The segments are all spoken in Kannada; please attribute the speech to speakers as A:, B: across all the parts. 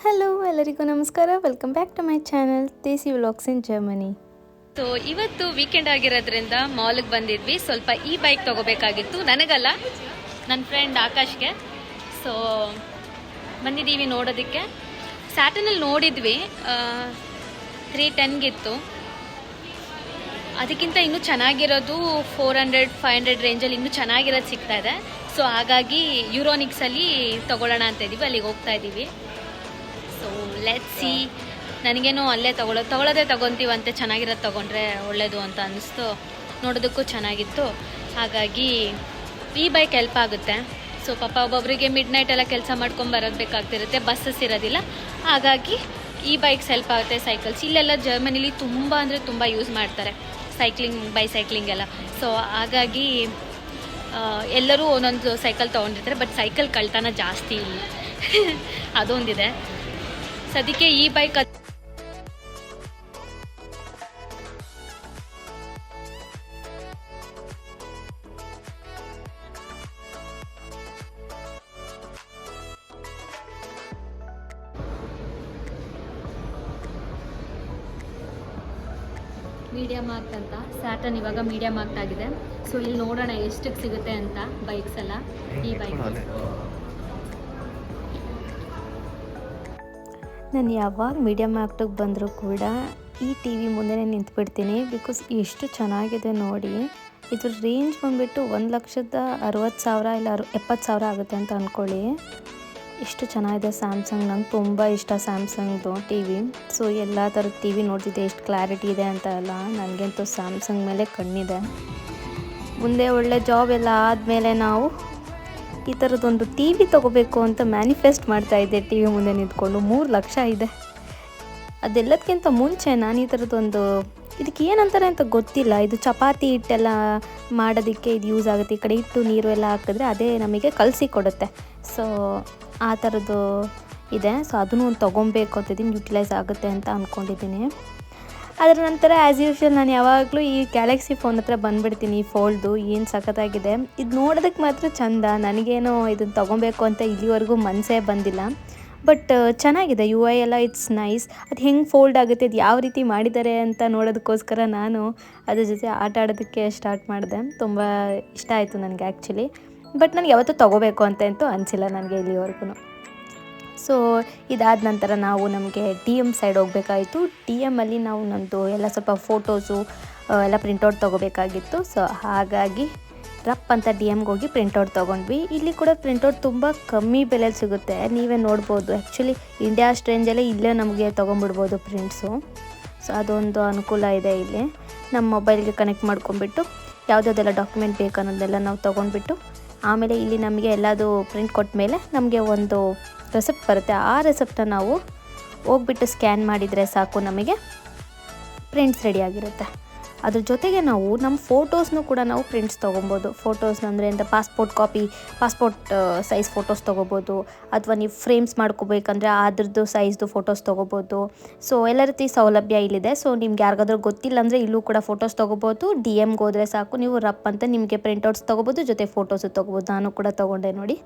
A: ಹಲೋ ಎಲ್ಲರಿಗೂ ನಮಸ್ಕಾರ, welcome back to my channel desi vlogs in Germany.
B: So ಇವತ್ತು ವೀಕೆಂಡ್ ಆಗಿರೋದ್ರಿಂದ ಮಾಲ್ಗೆ ಬಂದಿದ್ವಿ. ಸ್ವಲ್ಪ ಈ ಬೈಕ್ ತಗೋಬೇಕಾಗಿತ್ತು, ನನಗಲ್ಲ ನನ್ನ ಫ್ರೆಂಡ್ ಆಕಾಶ್ಗೆ. ಸೊ ಬಂದಿದ್ದೀವಿ ನೋಡೋದಕ್ಕೆ. ಸ್ಯಾಟರ್ನಲ್ಲಿ ನೋಡಿದ್ವಿ, 310 ಅದಕ್ಕಿಂತ ಇನ್ನೂ ಚೆನ್ನಾಗಿರೋದು 400-500 ರೇಂಜಲ್ಲಿ ಇನ್ನೂ ಚೆನ್ನಾಗಿರೋದು ಸಿಗ್ತಾ ಇದೆ. ಸೊ ಹಾಗಾಗಿ ಯೂರೋನಿಕ್ಸಲ್ಲಿ ತೊಗೊಳ್ಳೋಣ ಅಂತ ಇದ್ದೀವಿ, ಅಲ್ಲಿಗೆ ಹೋಗ್ತಾ ಇದ್ದೀವಿ. So let's see. ನನಗೇನು ಅಲ್ಲೇ ತೊಗೊಳ್ಳೋದೇ ತೊಗೊತೀವಂತೆ, ಚೆನ್ನಾಗಿರೋದು ತೊಗೊಂಡ್ರೆ ಒಳ್ಳೆಯದು ಅಂತ ಅನ್ನಿಸ್ತು. ನೋಡೋದಕ್ಕೂ ಚೆನ್ನಾಗಿತ್ತು, ಹಾಗಾಗಿ ಈ ಬೈಕ್ ಹೆಲ್ಪ್ ಆಗುತ್ತೆ. ಸೊ ಪಾಪ ಒಬ್ಬೊಬ್ಬರಿಗೆ ಮಿಡ್ ನೈಟ್ ಎಲ್ಲ ಕೆಲಸ ಮಾಡ್ಕೊಂಬರೋದು ಬೇಕಾಗ್ತಿರುತ್ತೆ, ಬಸ್ಸಸ್ ಇರೋದಿಲ್ಲ, ಹಾಗಾಗಿ ಈ ಬೈಕ್ಸ್ ಹೆಲ್ಪ್ ಆಗುತ್ತೆ. ಸೈಕಲ್ಸ್ ಇಲ್ಲೆಲ್ಲ ಜರ್ಮನಿಲಿ ತುಂಬ ಅಂದರೆ ತುಂಬ ಯೂಸ್ ಮಾಡ್ತಾರೆ, ಬೈಸೈಕ್ಲಿಂಗ್ ಎಲ್ಲ. ಸೊ ಹಾಗಾಗಿ ಎಲ್ಲರೂ ಒಂದೊಂದು ಸೈಕಲ್ ತೊಗೊಂಡಿರ್ತಾರೆ, ಬಟ್ ಸೈಕಲ್ ಕಳ್ತನ ಜಾಸ್ತಿ ಇಲ್ಲ ಅದೊಂದಿದೆ. ಸದ್ಯಕ್ಕೆ ಈ ಬೈಕ್ ಮೀಡಿಯಮ್ ಆರ್ಟ್ ಅಂತ, ಸ್ಯಾಟರ್ನ್ ಇವಾಗ ಮೀಡಿಯಮ್ ಆರ್ಟ್ ಆಗಿದೆ. ಸೊ ಇಲ್ಲಿ ನೋಡೋಣ ಎಷ್ಟಕ್ಕೆ ಸಿಗುತ್ತೆ ಅಂತ ಬೈಕ್ಸ್ ಎಲ್ಲ. ಈ ಬೈಕ್
A: ನಾನು ಯಾವಾಗ ಮೀಡಿಯಮ್ ಆ್ಯಕ್ಟಿಗೆ ಬಂದರೂ ಕೂಡ ಈ ಟಿ ವಿ ಮುಂದೆನೇ ನಿಂತ್ಬಿಡ್ತೀನಿ, ಬಿಕಾಸ್ ಎಷ್ಟು ಚೆನ್ನಾಗಿದೆ ನೋಡಿ. ಇದ್ರ ರೇಂಜ್ ಬಂದುಬಿಟ್ಟು 1,60,000 ಇಲ್ಲ 70,000 ಆಗುತ್ತೆ ಅಂತ ಅಂದ್ಕೊಳ್ಳಿ. ಎಷ್ಟು ಚೆನ್ನಾಗಿದೆ ಸ್ಯಾಮ್ಸಂಗ್. ನಂಗೆ ತುಂಬ ಇಷ್ಟ ಸ್ಯಾಮ್ಸಂಗ್ದು ಟಿ ವಿ. ಸೊ ಎಲ್ಲ ಥರದ ಟಿ ವಿ ನೋಡ್ತಿದ್ದೆ, ಎಷ್ಟು ಕ್ಲಾರಿಟಿ ಇದೆ ಅಂತ ಎಲ್ಲ. ನನಗಂತೂ ಸ್ಯಾಮ್ಸಂಗ್ ಮೇಲೆ ಕಣ್ಣಿದೆ. ಮುಂದೆ ಒಳ್ಳೆ ಜಾಬ್ ಎಲ್ಲ ಆದಮೇಲೆ ನಾವು ಈ ಥರದೊಂದು ಟಿ ವಿ ತೊಗೋಬೇಕು ಅಂತ ಮ್ಯಾನಿಫೆಸ್ಟ್ ಮಾಡ್ತಾಯಿದ್ದೆ. ಟಿ ವಿ ಮುಂದೆ ನಿಂತ್ಕೊಂಡು 3 ಲಕ್ಷ ಇದೆ. ಅದೆಲ್ಲದಕ್ಕಿಂತ ಮುಂಚೆ ನಾನು ಈ ಥರದೊಂದು, ಇದಕ್ಕೆ ಏನಂತಾರೆ ಅಂತ ಗೊತ್ತಿಲ್ಲ, ಇದು ಚಪಾತಿ ಹಿಟ್ಟೆಲ್ಲ ಮಾಡೋದಕ್ಕೆ ಇದು ಯೂಸ್ ಆಗುತ್ತೆ. ಈ ಕಡೆ ಹಿಟ್ಟು ನೀರು ಎಲ್ಲ ಹಾಕಿದ್ರೆ ಅದೇ ನಮಗೆ ಕಲಸಿ ಕೊಡುತ್ತೆ. ಸೊ ಆ ಥರದ್ದು ಇದೆ. ಸೊ ಅದನ್ನು ಒಂದು ತೊಗೊಬೇಕು ಅಂತಿದ್ದೀನಿ, ಯುಟಿಲೈಸ್ ಆಗುತ್ತೆ ಅಂತ ಅಂದ್ಕೊಂಡಿದ್ದೀನಿ. ಅದರ ನಂತರ ಆ್ಯಸ್ ಯೂಶ್ವಲ್ ನಾನು ಯಾವಾಗಲೂ ಈ ಗ್ಯಾಲಕ್ಸಿ ಫೋನ್ ಹತ್ರ ಬಂದುಬಿಡ್ತೀನಿ. ಈ ಫೋಲ್ಡು ಏನು ಸಖತ್ತಾಗಿದೆ. ಇದು ನೋಡೋದಕ್ಕೆ ಮಾತ್ರ ಚಂದ. ನನಗೇನೋ ಇದನ್ನು ತೊಗೊಬೇಕು ಅಂತ ಇಲ್ಲಿವರೆಗೂ ಮನಸ್ಸೇ ಬಂದಿಲ್ಲ, ಬಟ್ ಚೆನ್ನಾಗಿದೆ. UI ಎಲ್ಲ ಇಟ್ಸ್ ನೈಸ್. ಅದು ಹೆಂಗೆ ಫೋಲ್ಡ್ ಆಗುತ್ತೆ, ಅದು ಯಾವ ರೀತಿ ಮಾಡಿದ್ದಾರೆ ಅಂತ ನೋಡೋದಕ್ಕೋಸ್ಕರ ನಾನು ಅದ್ರ ಜೊತೆ ಆಟ ಆಡೋದಕ್ಕೆ ಸ್ಟಾರ್ಟ್ ಮಾಡಿದೆ. ತುಂಬ ಇಷ್ಟ ಆಯಿತು ನನಗೆ ಆ್ಯಕ್ಚುಲಿ, ಬಟ್ ನನಗೆ ಯಾವತ್ತೂ ತೊಗೋಬೇಕು ಅಂತ ಅಂತೂ ಅನಿಸಿಲ್ಲ ನನಗೆ ಇಲ್ಲಿವರೆಗೂ. ಸೊ ಇದಾದ ನಂತರ ನಾವು ನಮಗೆ DM ಸೈಡ್ ಹೋಗಬೇಕಾಯಿತು. DMಲ್ಲಿ ನಾವು ನಮ್ಮದು ಎಲ್ಲ ಸ್ವಲ್ಪ ಫೋಟೋಸು ಎಲ್ಲ ಪ್ರಿಂಟೌಟ್ ತೊಗೋಬೇಕಾಗಿತ್ತು. ಸೊ ಹಾಗಾಗಿ ರಪ್ ಅಂತ DMಗೆ ಹೋಗಿ ಪ್ರಿಂಟೌಟ್ ತೊಗೊಂಡ್ವಿ. ಇಲ್ಲಿ ಕೂಡ ಪ್ರಿಂಟೌಟ್ ತುಂಬ ಕಮ್ಮಿ ಬೆಲೆಯಲ್ಲಿ ಸಿಗುತ್ತೆ, ನೀವೇ ನೋಡ್ಬೋದು. ಆ್ಯಕ್ಚುಲಿ ಇಂಡಿಯಾ ರೇಂಜಲ್ಲೇ ಇಲ್ಲೇ ನಮಗೆ ತೊಗೊಂಬಿಡ್ಬೋದು ಪ್ರಿಂಟ್ಸು. ಸೊ ಅದೊಂದು ಅನುಕೂಲ ಇದೆ ಇಲ್ಲಿ. ನಮ್ಮ ಮೊಬೈಲ್ಗೆ ಕನೆಕ್ಟ್ ಮಾಡ್ಕೊಂಬಿಟ್ಟು ಯಾವುದಾದೆಲ್ಲ ಡಾಕ್ಯುಮೆಂಟ್ ಬೇಕು ಅನ್ನೋದೆಲ್ಲ ನಾವು ತೊಗೊಂಡ್ಬಿಟ್ಟು, ಆಮೇಲೆ ಇಲ್ಲಿ ನಮಗೆ ಎಲ್ಲದು ಪ್ರಿಂಟ್ ಕೊಟ್ಟ ಮೇಲೆ ನಮಗೆ ಒಂದು ರೆಸಿಪ್ಟ್ ಬರುತ್ತೆ. ಆ ರೆಸಿಪ್ಟನ್ನ ನಾವು ಹೋಗ್ಬಿಟ್ಟು ಸ್ಕ್ಯಾನ್ ಮಾಡಿದರೆ ಸಾಕು, ನಮಗೆ ಪ್ರಿಂಟ್ಸ್ ರೆಡಿಯಾಗಿರುತ್ತೆ. ಅದ್ರ ಜೊತೆಗೆ ನಾವು ನಮ್ಮ ಫೋಟೋಸ್ನೂ ಕೂಡ ನಾವು ಪ್ರಿಂಟ್ಸ್ ತೊಗೊಬೋದು. ಫೋಟೋಸ್ನ ಅಂದರೆ ಅಂತ ಪಾಸ್ಪೋರ್ಟ್ ಸೈಜ್ ಫೋಟೋಸ್ ತೊಗೋಬೋದು, ಅಥವಾ ನೀವು ಫ್ರೇಮ್ಸ್ ಮಾಡ್ಕೋಬೇಕಂದ್ರೆ ಅದ್ರದ್ದು ಸೈಜ್ದು ಫೋಟೋಸ್ ತೊಗೋಬೋದು. ಸೊ ಎಲ್ಲ ರೀತಿ ಸೌಲಭ್ಯ ಇಲ್ಲಿದೆ. ಸೊ ನಿಮ್ಗೆ ಯಾರಿಗಾದ್ರೂ ಗೊತ್ತಿಲ್ಲ ಅಂದರೆ ಇಲ್ಲೂ ಕೂಡ ಫೋಟೋಸ್ ತೊಗೋಬೋದು. DMಗೆ ಹೋದರೆ ಸಾಕು, ನೀವು ರಪ್ ಅಂತ ನಿಮಗೆ ಪ್ರಿಂಟೌಟ್ಸ್ ತೊಗೋಬೋದು, ಜೊತೆ ಫೋಟೋಸು ತೊಗೋಬೋದು. ನಾನು ಕೂಡ ತೊಗೊಂಡೆ ನೋಡಿ.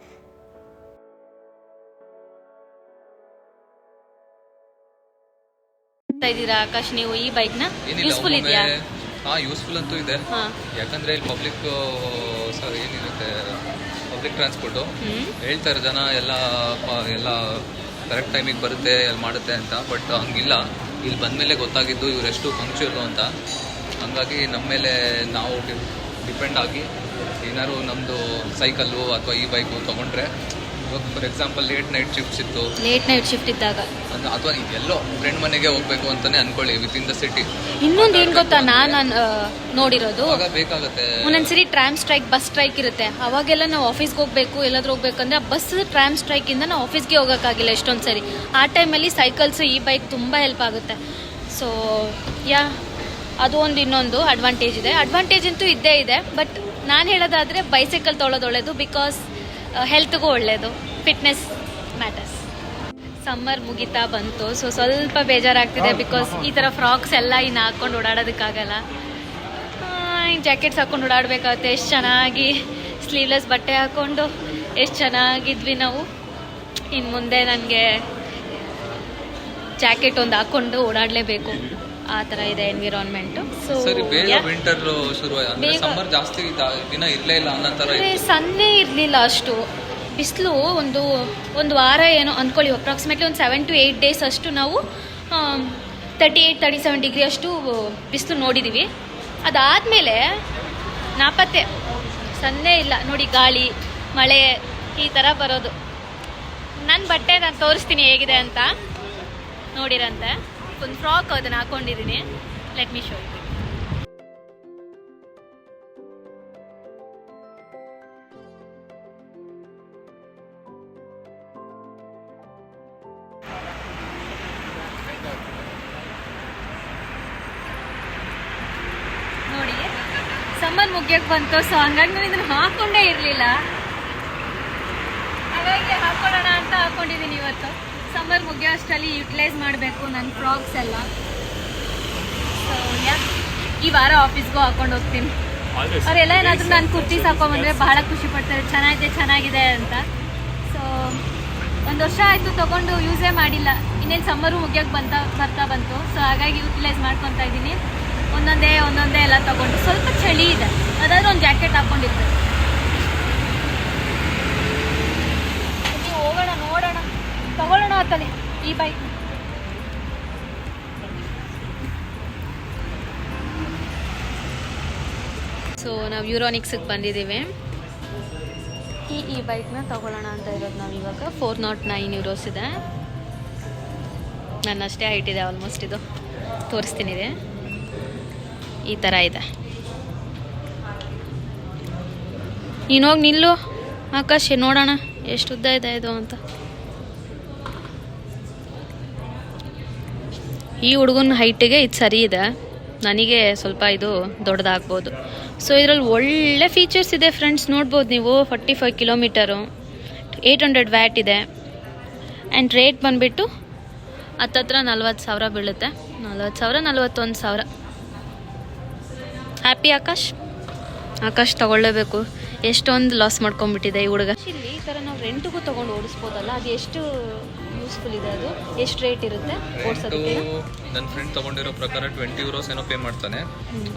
B: ಇದ್ದೀರಾ ಆಕಾಶ್ ನೀವು ಈ ಬೈಕ್ನ? ಯೂಸ್ಫುಲ್ ಇದೆಯಾ?
C: ಯೂಸ್ಫುಲ್ ಅಂತೂ ಇದೆ. ಯಾಕಂದ್ರೆ ಇಲ್ಲಿ ಪಬ್ಲಿಕ್ ಏನಿರುತ್ತೆ, ಪಬ್ಲಿಕ್ ಟ್ರಾನ್ಸ್ಪೋರ್ಟು ಹೇಳ್ತಾರೆ ಜನ ಎಲ್ಲ ಕರೆಕ್ಟ್ ಟೈಮಿಗೆ ಬರುತ್ತೆ, ಎಲ್ಲ ಮಾಡುತ್ತೆ ಅಂತ. ಬಟ್ ಹಂಗಿಲ್ಲ, ಇಲ್ಲಿ ಬಂದಮೇಲೆ ಗೊತ್ತಾಗಿದ್ದು ಇವರೆಷ್ಟು ಪಂಕ್ಚುಯಲ್ ಅಂತ. ಹಂಗಾಗಿ ನಮ್ಮ ಮೇಲೆ ನಾವು ಡಿಪೆಂಡ್ ಆಗಿ ಏನಾದ್ರು ನಮ್ಮದು ಸೈಕಲ್ಲು ಅಥವಾ ಈ ಬೈಕು ತೊಗೊಂಡ್ರೆ, ಇವಾಗ for example late night shift ಇದ್ದಾಗ ಅಥವಾ ಎಲ್ಲೋ ಫ್ರೆಂಡ್ ಮನೆಗೆ ಹೋಗ್ಬೇಕು ಅಂತಾನೆ ಅನ್ಕೊಳ್ಳಿ, ವಿತ್ ಇನ್ ದ ಸಿಟಿ.
B: ಇನ್ನೊಂದು ಏನು ಗೊತ್ತಾ, ನಾನು ನೋಡಿರೋದು
C: ಬೇಕಾಗುತ್ತೆ
B: ಒಂದೊಂದ್ಸರಿ ಟ್ರಾಮ್ ಸ್ಟ್ರೈಕ್, ಬಸ್ ಸ್ಟ್ರೈಕ್ ಇರುತ್ತೆ. ಅವಾಗೆಲ್ಲ ನಾವು ಆಫೀಸ್ಗೆ ಹೋಗ್ಬೇಕು, ಎಲ್ಲಾದ್ರೂ ಹೋಗ್ಬೇಕಂದ್ರೆ ಬಸ್ ಟ್ರಾಮ್ ಸ್ಟ್ರೈಕ್ ಇಂದ ನಾವು ಆಫೀಸ್ಗೆ ಹೋಗೋಕ್ಕಾಗಿಲ್ಲ ಎಷ್ಟೊಂದು ಸರಿ. ಆ ಟೈಮಲ್ಲಿ ಸೈಕಲ್ಸ್, ಈ ಬೈಕ್ ತುಂಬ ಹೆಲ್ಪ್ ಆಗುತ್ತೆ. ಸೊ ಅದು ಇನ್ನೊಂದು ಅಡ್ವಾಂಟೇಜ್ ಇದೆ. ಅಡ್ವಾಂಟೇಜ್ ಅಂತೂ ಇದ್ದೇ ಇದೆ, ಬಟ್ ನಾನು ಹೇಳೋದಾದರೆ ಬೈಸೈಕಲ್ ತೊಗೊಳ್ಳೋದು ಒಳ್ಳೆಯದು, ಬಿಕಾಸ್ ಹೆಲ್ತ್ಗೂ ಒಳ್ಳೆಯದು, ಫಿಟ್ನೆಸ್ ಮ್ಯಾಟರ್ಸ್. ಸಮ್ಮರ್ ಮುಗಿತಾ ಬಂತು, ಸೊ ಸ್ವಲ್ಪ ಬೇಜಾರಾಗ್ತಿದೆ, ಬಿಕಾಸ್ ಈ ಥರ ಫ್ರಾಕ್ಸ್ ಎಲ್ಲ ಇನ್ನು ಹಾಕ್ಕೊಂಡು ಓಡಾಡೋದಕ್ಕಾಗಲ್ಲ. ಜಾಕೆಟ್ಸ್ ಹಾಕ್ಕೊಂಡು ಓಡಾಡಬೇಕಾಗುತ್ತೆ. ಎಷ್ಟು ಚೆನ್ನಾಗಿ ಸ್ಲೀವ್ಲೆಸ್ ಬಟ್ಟೆ ಹಾಕ್ಕೊಂಡು ಎಷ್ಟು ಚೆನ್ನಾಗಿದ್ವಿ ನಾವು. ಇನ್ನು ಮುಂದೆ ನನಗೆ ಜಾಕೆಟ್ ಒಂದು ಹಾಕ್ಕೊಂಡು ಓಡಾಡಲೇಬೇಕು, ಆ ಥರ ಇದೆ ಎನ್ವಿರಾನ್ಮೆಂಟು. ಸೊ
C: ಸರಿ, ಬೇಗ ವಿಂಟರ್ ಶುರು ಅಂದ್ರೆ ಸಮ್ಮರ್ ಜಾಸ್ತಿ ದಿನ ಇರಲೇ ಇಲ್ಲ ಅನ್ನೋ ಥರ ಇತ್ತು.
B: ಸನ್ನೇ ಇರಲಿಲ್ಲ ಅಷ್ಟು, ಬಿಸಿಲು ಒಂದು ವಾರ ಏನೋ ಅಂದ್ಕೊಳ್ಳಿ, ಅಪ್ರಾಕ್ಸಿಮೇಟ್ಲಿ ಒಂದು 7 to 8 days ಅಷ್ಟು ನಾವು 38-37 ಡಿಗ್ರಿ ಅಷ್ಟು ಬಿಸಿಲು ನೋಡಿದ್ದೀವಿ. ಅದಾದಮೇಲೆ ನಾಪತ್ತೆ, ಸನ್ನೇ ಇಲ್ಲ ನೋಡಿ, ಗಾಳಿ ಮಳೆ ಈ ಥರ ಬರೋದು. ನನ್ನ ಬಟ್ಟೆ ನಾನು ತೋರಿಸ್ತೀನಿ ಹೇಗಿದೆ ಅಂತ ನೋಡಿರಂತೆ. ಒಂದು ಫ್ರಾಕ್ ಅದನ್ನು ಹಾಕೊಂಡಿದ್ದೀನಿ, ಲೆಟ್ ಮಿ ಶೋ. ನೋಡಿ, ಸಮ್ಮರ್ ಮುಗಿಯಕ್ಕೆ ಬಂತು, ಸೊ ಹಂಗಾಗಿ ನಾನು ಇದನ್ನು ಹಾಕೊಂಡೇ ಇರಲಿಲ್ಲ, ಹಾಗಾಗಿ ಹಾಕೊಳ್ಳೋಣ ಅಂತ ಹಾಕೊಂಡಿದ್ದೀನಿ ಇವತ್ತು. ಸಮ್ಮರ್ ಮುಗಿಯೋ ಅಷ್ಟರಲ್ಲಿ ಯುಟಿಲೈಸ್ ಮಾಡಬೇಕು ನನ್ನ ಫ್ರಾಕ್ಸ್ ಎಲ್ಲ. ಸೊ ಈ ವಾರ ಆಫೀಸ್ಗೂ ಹಾಕೊಂಡು ಹೋಗ್ತೀನಿ. ಅವರೆಲ್ಲ ಏನಾದರೂ ನಾನು ಕುರ್ತೀಸ್ ಹಾಕೊಂಬಂದರೆ ಬಹಳ ಖುಷಿ ಪಡ್ತಾರೆ, ಚೆನ್ನಾಗಿದೆ ಅಂತ. ಸೊ 1 ವರ್ಷ ಆಯಿತು ತೊಗೊಂಡು, ಯೂಸೇ ಮಾಡಿಲ್ಲ. ಇನ್ನೇನು ಸಮ್ಮರು ಮುಗಿಯೋಕ್ಕೆ ಬರ್ತಾ ಬಂತು, ಸೊ ಹಾಗಾಗಿ ಯುಟಿಲೈಸ್ ಮಾಡ್ಕೊತಾ ಇದ್ದೀನಿ. ಒಂದೊಂದೇ ಎಲ್ಲ ತೊಗೊಂಡು. ಸ್ವಲ್ಪ ಚಳಿ ಇದೆ, ಅದಾದರೂ ಒಂದು ಜಾಕೆಟ್ ಹಾಕ್ಕೊಂಡಿರ್ತಾರೆ. ಹೋಗೋಣ, ನೋಡೋಣ, ತಗೊಳ್ಳೋಣ ಅಂತಲೇ ಈ ಬೈಕ್. ಸೊ ನಾವು ಯೂರೋನಿಕ್ಸಿಗೆ ಬಂದಿದ್ದೀವಿ. ಈ ಬೈಕ್ನ ತಗೊಳ್ಳೋಣ ಅಂತ ಇರೋದು ನಾವು ಇವಾಗ. 409 euros ಇದೆ. ನನ್ನಷ್ಟೇ ಹೈಟ್ ಇದೆ ಆಲ್ಮೋಸ್ಟ್. ಇದು ತೋರಿಸ್ತೀನಿ, ಇದೆ ಈ ಥರ ಇದೆ. ನೀನೋಗಿ ನಿಲ್ಲು ಆಕಾಶ್, ನೋಡೋಣ ಎಷ್ಟು ಉದ್ದ ಇದೆ ಇದು ಅಂತ. ಈ ಹುಡುಗನ ಹೈಟಿಗೆ ಇದು ಸರಿ ಇದೆ, ನನಗೆ ಸ್ವಲ್ಪ ಇದು ದೊಡ್ಡದಾಗ್ಬೋದು. ಸೊ ಇದರಲ್ಲಿ ಒಳ್ಳೆ ಫೀಚರ್ಸ್ ಇದೆ ಫ್ರೆಂಡ್ಸ್, ನೋಡ್ಬೋದು ನೀವು. 45 ಕಿಲೋಮೀಟರು, 800 ವ್ಯಾಟ್ ಇದೆ. ಆ್ಯಂಡ್ ರೇಟ್ ಬಂದುಬಿಟ್ಟು ಹತ್ತತ್ರ 40,000 ಬೀಳುತ್ತೆ. 40,000, 41,000. ಹ್ಯಾಪಿ ಆಕಾಶ್ ತಗೊಳ್ಳೇಬೇಕು. ಎಷ್ಟೊಂದು ಲಾಸ್ ಮಾಡ್ಕೊಂಡ್ಬಿಟ್ಟಿದೆ ಈ ಹುಡುಗ. ಇಲ್ಲಿ ಈ ಥರ ನಾವು ರೆಂಟಿಗೂ ತೊಗೊಂಡು ಓಡಿಸ್ಬೋದಲ್ಲ, ಅದು ಎಷ್ಟು ಯೂಸ್ಫುಲ್ ಇದೆ, ಅದು ಎಷ್ಟು ರೇಟ್ ಇರುತ್ತೆ ಓಡಿಸೋದಕ್ಕೆ?
C: ನನ್ನ ಫ್ರೆಂಡ್ ತಗೊಂಡಿರೋ ಪ್ರಕಾರ 20 euros ಏನೋ ಪೇ ಮಾಡ್ತಾನೆ.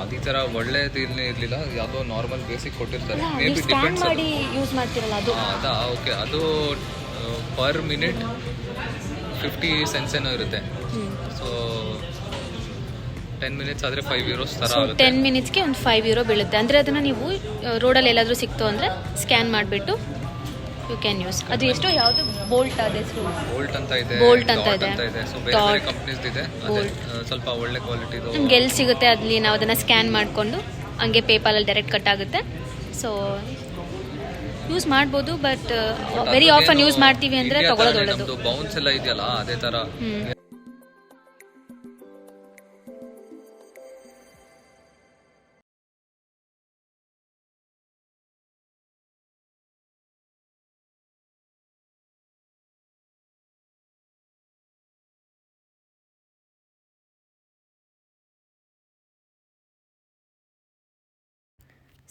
C: ಅದು ಈ ಥರ ಒಳ್ಳೇದು ಇರಲಿಲ್ಲ, ಯಾವುದೋ ನಾರ್ಮಲ್ ಬೇಸಿಕ್ ಕೊಟ್ಟಿರ್ತಾರೆ. ಮೇ ಬಿ ಡಿಪೆಂಡ್ಸ್
B: ಮಾಡಿ ಯೂಸ್ ಮಾಡ್ತಿರಲ್ಲ ಅದು.
C: ಅದಾ, ಓಕೆ. ಅದು ಪರ್ ಮಿನಿಟ್ 50 cents ಏನೋ ಇರುತ್ತೆ. ಸೊ 10 minutes ಆದರೆ 5 euros ಥರ ಆಗುತ್ತೆ.
B: 10 minutesಗೆ ಒಂದು 5 euro ಬೀಳುತ್ತೆ. ಅಂದರೆ ಅದನ್ನು ನೀವು ರೋಡಲ್ಲಿ ಎಲ್ಲಾದರೂ ಸಿಕ್ತು ಅಂದರೆ ಸ್ಕ್ಯಾನ್ ಮಾಡಿಬಿಟ್ಟು ಯು ಕ್ಯಾನ್ ಯೂಸ್. ಅದು ಎಷ್ಟೋ ಯಾವುದು ಬೋಲ್ಟ್ ಅದ ಹೆಸರು, ಬೋಲ್ಟ್ ಅಂತ ಇದೆ.
C: ಸೊ ಬೇರೆ ಬೇರೆ ಕಂಪ್ನೀಸ್ ಇದೆ, ಸ್ವಲ್ಪ ಒಳ್ಳೆ ಕ್ವಾಲಿಟಿದು.
B: ನಮ್ಗೆ ಎಲ್ಲಿ ಸಿಗುತ್ತೆ ಅಲ್ಲಿ ನಾವು ಅದನ್ನು ಸ್ಕ್ಯಾನ್ ಮಾಡಿಕೊಂಡು ಹಂಗೆ ಪೇಪಾಲಲ್ಲಿ ಡೈರೆಕ್ಟ್ ಕಟ್ ಆಗುತ್ತೆ. ಸೊ ಯೂಸ್ ಮಾಡ್ಬೋದು, ಬಟ್ ವೆರಿ ಆಫನ್ ಯೂಸ್ ಮಾಡ್ತೀವಿ ಅಂದರೆ ತಗೊಳ್ಳೋದು ಒಳ್ಳೆಯದು.
C: ಬೌನ್ಸ್ ಎಲ್ಲ ಇದೆಯಲ್ಲ, ಅದೇ ಥರ.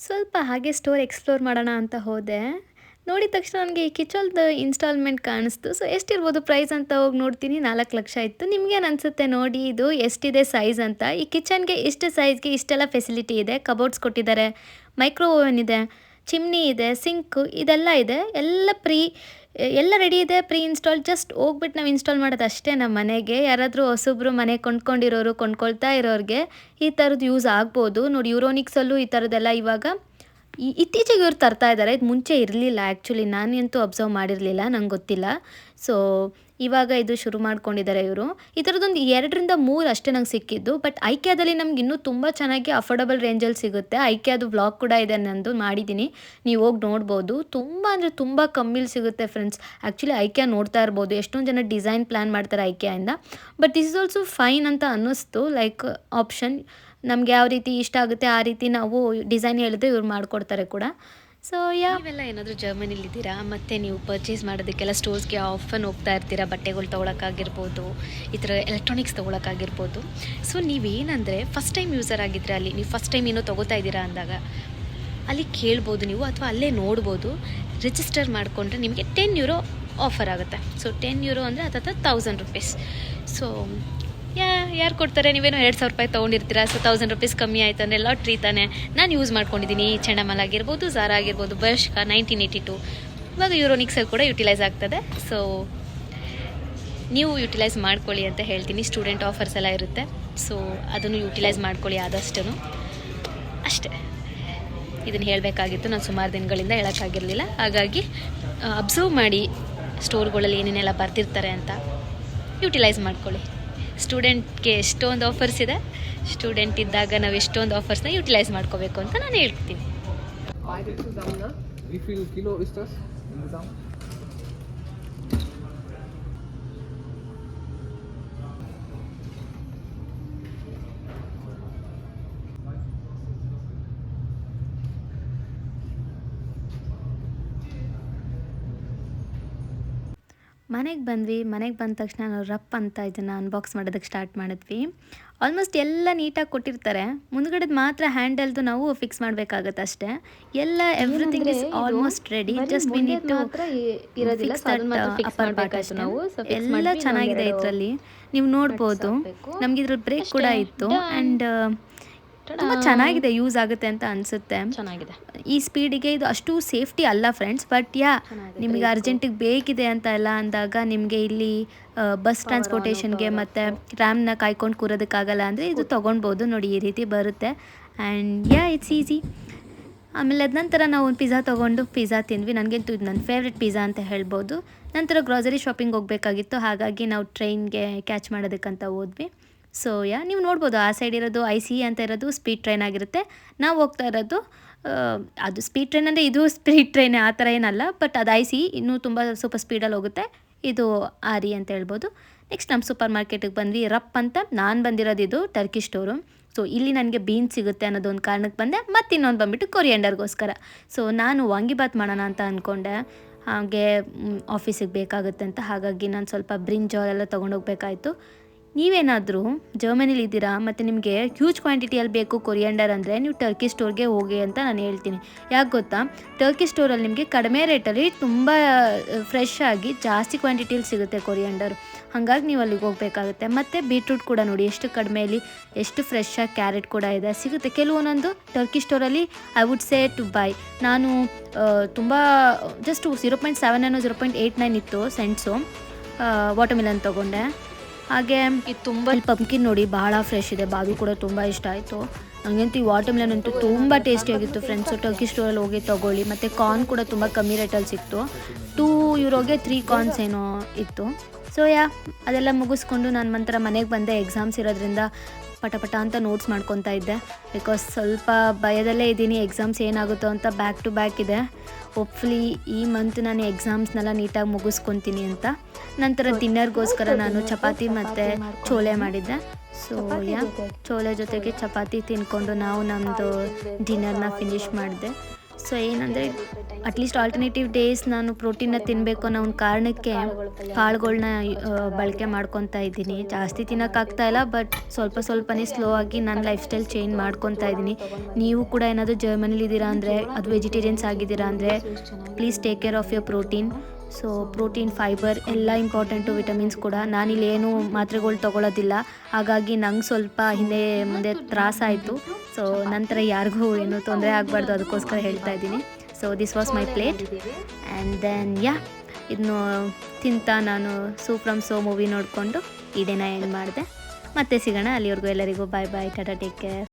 A: ಸ್ವಲ್ಪ ಹಾಗೆ ಸ್ಟೋರ್ ಎಕ್ಸ್ಪ್ಲೋರ್ ಮಾಡೋಣ ಅಂತ ಹೋದೆ. ನೋಡಿದ ತಕ್ಷಣ ನನಗೆ ಈ ಕಿಚನ್ದು ಇನ್ಸ್ಟಾಲ್ಮೆಂಟ್ ಕಾಣಿಸ್ತು. ಸೊ ಎಷ್ಟಿರ್ಬೋದು ಪ್ರೈಸ್ ಅಂತ ಹೋಗಿ ನೋಡ್ತೀನಿ, 4 ಲಕ್ಷ ಇತ್ತು. ನಿಮಗೇನು ಅನಿಸುತ್ತೆ ನೋಡಿ ಇದು ಎಷ್ಟಿದೆ ಸೈಜ್ ಅಂತ. ಈ ಕಿಚನ್ಗೆ ಇಷ್ಟು ಸೈಜ್ಗೆ ಇಷ್ಟೆಲ್ಲ ಫೆಸಿಲಿಟಿ ಇದೆ. ಕಬೋರ್ಡ್ಸ್ ಕೊಟ್ಟಿದ್ದಾರೆ, ಮೈಕ್ರೋ ಓವನ್ ಇದೆ, ಚಿಮ್ನಿ ಇದೆ, ಸಿಂಕು ಇದೆಲ್ಲ ಇದೆ. ಎಲ್ಲ ರೆಡಿ ಇದೆ, ಪ್ರೀ ಇನ್ಸ್ಟಾಲ್. ಜಸ್ಟ್ ಹೋಗ್ಬಿಟ್ಟು ನಾವು ಇನ್ಸ್ಟಾಲ್ ಮಾಡೋದು ಅಷ್ಟೇ ನಮ್ಮ ಮನೆಗೆ. ಯಾರಾದರೂ ಹೊಸೊಬ್ರು ಮನೆ ಕೊಂಡ್ಕೊಳ್ತಾ ಇರೋರಿಗೆ ಈ ಥರದ್ದು ಯೂಸ್ ಆಗ್ಬೋದು. ನೋಡಿ, ಯೂರೋನಿಕ್ಸಲ್ಲೂ ಈ ಥರದ್ದೆಲ್ಲ ಇವಾಗ ಇತ್ತೀಚೆಗೆ ಇವ್ರು ತರ್ತಾ ಇದ್ದಾರೆ. ಇದು ಮುಂಚೆ ಇರಲಿಲ್ಲ ಆ್ಯಕ್ಚುಲಿ, ನಾನಂತೂ ಅಬ್ಸರ್ವ್ ಮಾಡಿರಲಿಲ್ಲ, ನಂಗೆ ಗೊತ್ತಿಲ್ಲ. ಸೊ ಇವಾಗ ಇದು ಶುರು ಮಾಡ್ಕೊಂಡಿದ್ದಾರೆ ಇವರು. ಈ ಥರದ್ದೊಂದು 2 ರಿಂದ 3 ಅಷ್ಟೇ ನಂಗೆ ಸಿಕ್ಕಿದ್ದು. ಬಟ್ ಐಕ್ಯಾದಲ್ಲಿ ನಮ್ಗೆ ಇನ್ನೂ ತುಂಬ ಚೆನ್ನಾಗಿ ಅಫೋರ್ಡಬಲ್ ರೇಂಜಲ್ಲಿ ಸಿಗುತ್ತೆ. ಐಕ್ಯಾದು ವ್ಲಾಗ್ ಕೂಡ ಇದೆ, ನಂದು ಮಾಡಿದ್ದೀನಿ, ನೀವು ಹೋಗಿ ನೋಡ್ಬೋದು. ತುಂಬ ಅಂದರೆ ತುಂಬ ಕಮ್ಮಿಲಿ ಸಿಗುತ್ತೆ ಫ್ರೆಂಡ್ಸ್. ಆ್ಯಕ್ಚುಲಿ ಐಕ್ಯಾ ನೋಡ್ತಾ ಇರ್ಬೋದು, ಎಷ್ಟೊಂದು ಜನ ಡಿಸೈನ್ ಪ್ಲ್ಯಾನ್ ಮಾಡ್ತಾರೆ ಐಕ್ಯಾಯಿಂದ. But this is also fine ಅಂತ ಅನ್ನಿಸ್ತು. ಲೈಕ್ ಆಪ್ಷನ್ ನಮ್ಗೆ ಯಾವ ರೀತಿ ಇಷ್ಟ ಆಗುತ್ತೆ ಆ ರೀತಿ ನಾವು ಡಿಸೈನ್ ಹೇಳಿದ್ರೆ ಇವ್ರು ಮಾಡಿಕೊಡ್ತಾರೆ ಕೂಡ. ಸೊ
B: ನೀವೆಲ್ಲ ಏನಾದರೂ ಜರ್ಮನಿಲಿದ್ದೀರಾ ಮತ್ತು ನೀವು ಪರ್ಚೇಸ್ ಮಾಡೋದಕ್ಕೆಲ್ಲ ಸ್ಟೋರ್ಸ್ಗೆ ಆಫನ್ ಹೋಗ್ತಾ ಇರ್ತೀರಾ, ಬಟ್ಟೆಗಳು ತೊಗೊಳಕ್ಕಾಗಿರ್ಬೋದು, ಈ ಥರ ಎಲೆಕ್ಟ್ರಾನಿಕ್ಸ್ ತೊಗೊಳಕ್ಕಾಗಿರ್ಬೋದು. ಸೊ ನೀವೇನಂದರೆ ಫಸ್ಟ್ ಟೈಮ್ ಯೂಸರ್ ಆಗಿದ್ದರೆ, ಅಲ್ಲಿ ನೀವು ಫಸ್ಟ್ ಟೈಮ್ ಏನೋ ತೊಗೋತಾ ಇದ್ದೀರಾ ಅಂದಾಗ ಅಲ್ಲಿ ಕೇಳ್ಬೋದು ನೀವು, ಅಥವಾ ಅಲ್ಲೇ ನೋಡ್ಬೋದು. ರಿಜಿಸ್ಟರ್ ಮಾಡಿಕೊಂಡ್ರೆ ನಿಮಗೆ 10 euro ಆಫರ್ ಆಗುತ್ತೆ. ಸೊ €10 ಅಂದರೆ ಹತ್ತತ್ರ ₹1000. ಸೊ ಯಾರು ಕೊಡ್ತಾರೆ? ನೀವೇನೋ ₹2,000 ತೊಗೊಂಡಿರ್ತೀರಾ, ಸೊ ₹1000 ಕಮ್ಮಿ ಆಯ್ತು ಅಂದರೆ ಲಾಟ್ರಿ ತಾನೆ. ನಾನು ಯೂಸ್ ಮಾಡ್ಕೊಂಡಿದ್ದೀನಿ ಚಂಡಮಾಲ್ ಆಗಿರ್ಬೋದು, ಝಾರಾ ಆಗಿರ್ಬೋದು, ಬರ್ಷ್ಕ 1982. ಇವಾಗ ಯೂರೋನಿಕ್ಸಲ್ಲಿ ಕೂಡ ಯುಟಿಲೈಸ್ ಆಗ್ತದೆ. ಸೊ ನೀವು ಯುಟಿಲೈಸ್ ಮಾಡ್ಕೊಳ್ಳಿ ಅಂತ ಹೇಳ್ತೀನಿ. ಸ್ಟೂಡೆಂಟ್ ಆಫರ್ಸ್ ಎಲ್ಲ ಇರುತ್ತೆ, ಸೊ ಅದನ್ನು ಯುಟಿಲೈಸ್ ಮಾಡ್ಕೊಳ್ಳಿ ಆದಷ್ಟು ಅಷ್ಟೇ. ಇದನ್ನು ಹೇಳಬೇಕಾಗಿತ್ತು, ನಾನು ಸುಮಾರು ದಿನಗಳಿಂದ ಹೇಳೋಕ್ಕಾಗಿರಲಿಲ್ಲ. ಹಾಗಾಗಿ ಅಬ್ಸರ್ವ್ ಮಾಡಿ ಸ್ಟೋರ್ಗಳಲ್ಲಿ ಏನೇನೆಲ್ಲ ಬರ್ತಿರ್ತಾರೆ ಅಂತ ಯುಟಿಲೈಸ್ ಮಾಡ್ಕೊಳ್ಳಿ. ಸ್ಟೂಡೆಂಟ್ಗೆ ಎಷ್ಟೊಂದು ಆಫರ್ಸ್ ಇದೆ, ಸ್ಟೂಡೆಂಟ್ ಇದ್ದಾಗ ನಾವು ಎಷ್ಟೊಂದು ಆಫರ್ಸ್ನ ಯುಟಿಲೈಸ್ ಮಾಡ್ಕೋಬೇಕು ಅಂತ ನಾನು ಹೇಳ್ತೀನಿ.
C: Wie viel Kilo ist das insgesamt?
A: ಮನೆಗೆ ಬಂದ್ವಿ. ಮನೆಗೆ ಬಂದ ತಕ್ಷಣ ನಾವು ರಪ್ ಅಂತ ಇದನ್ನು ಅನ್ಬಾಕ್ಸ್ ಮಾಡೋದಕ್ಕೆ ಸ್ಟಾರ್ಟ್ ಮಾಡಿದ್ವಿ. ಆಲ್ಮೋಸ್ಟ್ ಎಲ್ಲ ನೀಟಾಗಿ ಕೊಟ್ಟಿರ್ತಾರೆ, ಮುಂದ್ಗಡೆದು ಮಾತ್ರ ಹ್ಯಾಂಡಲ್ದು ನಾವು ಫಿಕ್ಸ್ ಮಾಡಬೇಕಾಗತ್ತೆ ಅಷ್ಟೇ. ಎಲ್ಲ everything is almost ready, just we need to fix that upper part ಅಷ್ಟೇ. ಎಲ್ಲ ಚೆನ್ನಾಗಿದೆ ಇದರಲ್ಲಿ, ನೀವು ನೋಡ್ಬೋದು. ನಮ್ಗೆ ಇದ್ರ ಬ್ರೇಕ್ ಕೂಡ ಇತ್ತು ಆ್ಯಂಡ್ ತುಂಬ ಚೆನ್ನಾಗಿದೆ, ಯೂಸ್ ಆಗುತ್ತೆ ಅಂತ ಅನಿಸುತ್ತೆ.
B: ಚೆನ್ನಾಗಿದೆ.
A: ಈ ಸ್ಪೀಡಿಗೆ ಇದು ಅಷ್ಟು ಸೇಫ್ಟಿ ಅಲ್ಲ ಫ್ರೆಂಡ್ಸ್, ಬಟ್ ನಿಮಗೆ ಅರ್ಜೆಂಟಿಗೆ ಬೇಕಿದೆ ಅಂತ ಎಲ್ಲ ಅಂದಾಗ ನಿಮಗೆ ಇಲ್ಲಿ ಬಸ್ ಟ್ರಾನ್ಸ್ಪೋರ್ಟೇಷನ್ಗೆ ಮತ್ತು ರ್ಯಾಮ್ನ ಕಾಯ್ಕೊಂಡು ಕೂರೋದಕ್ಕಾಗಲ್ಲ ಅಂದರೆ ಇದು ತೊಗೊಳ್ಬೋದು. ನೋಡಿ ಈ ರೀತಿ ಬರುತ್ತೆ ಆ್ಯಂಡ್ ಇಟ್ಸ್ ಈಸಿ. ಆಮೇಲೆ ಅದ ನಂತರ ನಾವು ಒಂದು ಪಿಜ್ಜಾ ತೊಗೊಂಡು ಪಿಜ್ಜಾ ತಿಂದ್ವಿ. ನನಗಂತೂ ಇದು ನನ್ನ ಫೇವ್ರೆಟ್ ಪಿಜ್ಜಾ ಅಂತ ಹೇಳ್ಬೋದು. ನಂತರ ಗ್ರಾಸರಿ ಶಾಪಿಂಗ್ ಹೋಗಬೇಕಾಗಿತ್ತು, ಹಾಗಾಗಿ ನಾವು ಟ್ರೈನ್ಗೆ ಕ್ಯಾಚ್ ಮಾಡೋದಕ್ಕಂತ ಹೋದ್ವಿ. ಸೊ ನೀವು ನೋಡ್ಬೋದು, ಆ ಸೈಡ್ ಇರೋದು IC ಅಂತ ಇರೋದು ಸ್ಪೀಡ್ ಟ್ರೈನ್ ಆಗಿರುತ್ತೆ. ನಾವು ಹೋಗ್ತಾ ಇರೋದು ಅದು ಸ್ಪೀಡ್ ಟ್ರೈನ್ ಅಂದರೆ ಇದು ಸ್ಪೀಡ್ ಟ್ರೈನ್ ಆ ಥರ ಏನಲ್ಲ, ಬಟ್ ಅದು IC ಇನ್ನೂ ತುಂಬ ಸ್ವಲ್ಪ ಸ್ಪೀಡಲ್ಲಿ ಹೋಗುತ್ತೆ. ಇದು RE ಅಂತ ಹೇಳ್ಬೋದು. ನೆಕ್ಸ್ಟ್ ನಮ್ಮ ಸೂಪರ್ ಮಾರ್ಕೆಟಿಗೆ ಬಂದ್ವಿ. ರಪ್ ಅಂತ ನಾನು ಬಂದಿರೋದು ಇದು ಟರ್ಕಿ ಸ್ಟೋರು. ಸೊ ಇಲ್ಲಿ ನನಗೆ ಬೀನ್ಸ್ ಸಿಗುತ್ತೆ ಅನ್ನೋದೊಂದು ಕಾರಣಕ್ಕೆ ಬಂದೆ, ಮತ್ತು ಇನ್ನೊಂದು ಬಂದುಬಿಟ್ಟು ಕೊರಿಯಂಡರ್ಗೋಸ್ಕರ. ಸೊ ನಾನು ವಾಂಗಿಬಾತ್ ಮಾಡೋಣ ಅಂತ ಅಂದ್ಕೊಂಡೆ, ಹಾಗೆ ಆಫೀಸಿಗೆ ಬೇಕಾಗುತ್ತೆ ಅಂತ. ಹಾಗಾಗಿ ನಾನು ಸ್ವಲ್ಪ ಬ್ರಿಂಜಾಲ್ ಎಲ್ಲ ತೊಗೊಂಡೋಗ್ಬೇಕಾಯ್ತು. ನೀವೇನಾದರೂ ಜರ್ಮನಿಲಿ ಇದ್ದೀರಾ ಮತ್ತು ನಿಮಗೆ ಹ್ಯೂಜ್ ಕ್ವಾಂಟಿಟಿಯಲ್ಲಿ ಬೇಕು ಕೊರಿಯಂಡರ್ ಅಂದರೆ ನೀವು ಟರ್ಕಿ ಸ್ಟೋರ್ಗೆ ಹೋಗಿ ಅಂತ ನಾನು ಹೇಳ್ತೀನಿ. ಯಾಕೆ ಗೊತ್ತಾ, ಟರ್ಕಿ ಸ್ಟೋರಲ್ಲಿ ನಿಮಗೆ ಕಡಿಮೆ ರೇಟಲ್ಲಿ ತುಂಬ ಫ್ರೆಶ್ ಆಗಿ ಜಾಸ್ತಿ ಕ್ವಾಂಟಿಟಿಯಲ್ಲಿ ಸಿಗುತ್ತೆ ಕೊರಿಯಂಡರ್. ಹಾಗಾಗಿ ನೀವು ಅಲ್ಲಿಗೆ ಹೋಗಬೇಕಾಗುತ್ತೆ. ಮತ್ತು ಬೀಟ್ರೂಟ್ ಕೂಡ ನೋಡಿ ಎಷ್ಟು ಕಡಿಮೆಯಲ್ಲಿ ಎಷ್ಟು ಫ್ರೆಶ್ ಆಗಿ, ಕ್ಯಾರೆಟ್ ಕೂಡ ಇದೆ ಸಿಗುತ್ತೆ. ಕೆಲವೊಂದೊಂದು ಟರ್ಕಿ ಸ್ಟೋರಲ್ಲಿ I would say to buy. ನಾನು ತುಂಬ ಜಸ್ಟ್ 0.7 0.89 ಇತ್ತು ಸೆಂಟ್ಸು ವಾಟರ್ಮಿಲನ್ ತೊಗೊಂಡೆ. ಹಾಗೆ
B: ಇದು ತುಂಬ
A: ಇಲ್ಲಿ ಪಂಪ್ಕಿನ್ ನೋಡಿ ಭಾಳ ಫ್ರೆಶ್ ಇದೆ, ಬಾದು ಕೂಡ ತುಂಬ ಇಷ್ಟ ಆಯಿತು ನನಗಂತೂ. ಈ ವಾಟರ್ಮೆಲನ್ ಅಂತೂ ತುಂಬ ಟೇಸ್ಟಿಯಾಗಿತ್ತು ಫ್ರೆಂಡ್ಸು. ಟರ್ಕಿ ಸ್ಟೋರಲ್ಲಿ ಹೋಗಿ ತೊಗೊಳ್ಳಿ. ಮತ್ತು ಕಾರ್ನ್ ಕೂಡ ತುಂಬ ಕಮ್ಮಿ ರೇಟಲ್ಲಿ ಸಿಕ್ತು. €2ಗೆ 3 ಕಾರ್ನ್ಸ್ ಏನೋ ಇತ್ತು. ಸೊ ಅದೆಲ್ಲ ಮುಗಿಸ್ಕೊಂಡು ನಾನು ನಂತರ ಮನೆಗೆ ಬಂದೆ. ಎಕ್ಸಾಮ್ಸ್ ಇರೋದ್ರಿಂದ ಪಟ ಅಂತ ನೋಟ್ಸ್ ಮಾಡ್ಕೊತಾ ಇದ್ದೆ, ಬಿಕಾಸ್ ಸ್ವಲ್ಪ ಭಯದಲ್ಲೇ ಇದ್ದೀನಿ ಎಕ್ಸಾಮ್ಸ್ ಏನಾಗುತ್ತೋ ಅಂತ. ಬ್ಯಾಕ್ ಟು ಬ್ಯಾಕ್ ಇದೆ. ಹೋಪ್ಫುಲಿ ಈ ಮಂತ್ ನಾನು ಎಕ್ಸಾಮ್ಸ್ನೆಲ್ಲ ನೀಟಾಗಿ ಮುಗಿಸ್ಕೊತೀನಿ ಅಂತ. ನಂತರ ಡಿನ್ನರ್ಗೋಸ್ಕರ ನಾನು ಚಪಾತಿ ಮತ್ತು ಚೋಲೆ ಮಾಡಿದ್ದೆ. ಸೊ ಚೋಲೆ ಜೊತೆಗೆ ಚಪಾತಿ ತಿನ್ಕೊಂಡು ನಾವು ನಮ್ಮದು ಡಿನ್ನರ್ನ ಫಿನಿಷ್ ಮಾಡಿದೆ. ಸೊ ಏನಂದರೆ ಅಟ್ಲೀಸ್ಟ್ ಆಲ್ಟರ್ನೇಟಿವ್ ಡೇಸ್ ನಾನು ಪ್ರೋಟೀನ್ನ ತಿನ್ನಬೇಕು ಅನ್ನೋ ಒಂದು ಕಾರಣಕ್ಕೆ ಕಾಳುಗಳನ್ನ ಬಳಕೆ ಮಾಡ್ಕೊತಾ ಇದ್ದೀನಿ. ಜಾಸ್ತಿ ತಿನ್ನೋಕ್ಕಾಗ್ತಾಯಿಲ್ಲ, ಬಟ್ ಸ್ವಲ್ಪನೇ ಸ್ಲೋ ಆಗಿ ನನ್ನ ಲೈಫ್ ಸ್ಟೈಲ್ ಚೇಂಜ್ ಮಾಡ್ಕೊತಾ ಇದ್ದೀನಿ. ನೀವು ಕೂಡ ಏನಾದರೂ ಜರ್ಮನಿಲಿ ಇದ್ದೀರಾ ಅಂದರೆ, ಅದು ವೆಜಿಟೇರಿಯನ್ಸ್ ಆಗಿದ್ದೀರಾ ಅಂದರೆ please take care of your protein. So protein, fibre ಎಲ್ಲ ಇಂಪಾರ್ಟೆಂಟು, ವಿಟಮಿನ್ಸ್ ಕೂಡ. ನಾನಿಲ್ಲಿ ಏನು ಮಾತ್ರೆಗಳು ತೊಗೊಳೋದಿಲ್ಲ, ಹಾಗಾಗಿ ನಂಗೆ ಸ್ವಲ್ಪ ಹಿಂದೆ ಮುಂದೆ ತ್ರಾಸಾಯಿತು. ಸೊ ನಂತರ ಯಾರಿಗೂ ಏನೂ ತೊಂದರೆ ಆಗಬಾರ್ದು, ಅದಕ್ಕೋಸ್ಕರ ಹೇಳ್ತಾ ಇದ್ದೀನಿ. So this was my plate and then ಇದನ್ನು ತಿಂತ ನಾನು ಸೂ ಫ್ರಮ್ ಸೋ ಮೂವಿ ನೋಡಿಕೊಂಡು ಈ ಡೇನ ಎಂಡ್ ಮಾಡಿದೆ. ಮತ್ತೆ ಸಿಗೋಣ. ಅಲ್ಲಿವರೆಗೂ ಎಲ್ಲರಿಗೂ ಬಾಯ್ ಬಾಯ್, ಟಾಟಾ, ಟೇಕ್ ಕೇರ್.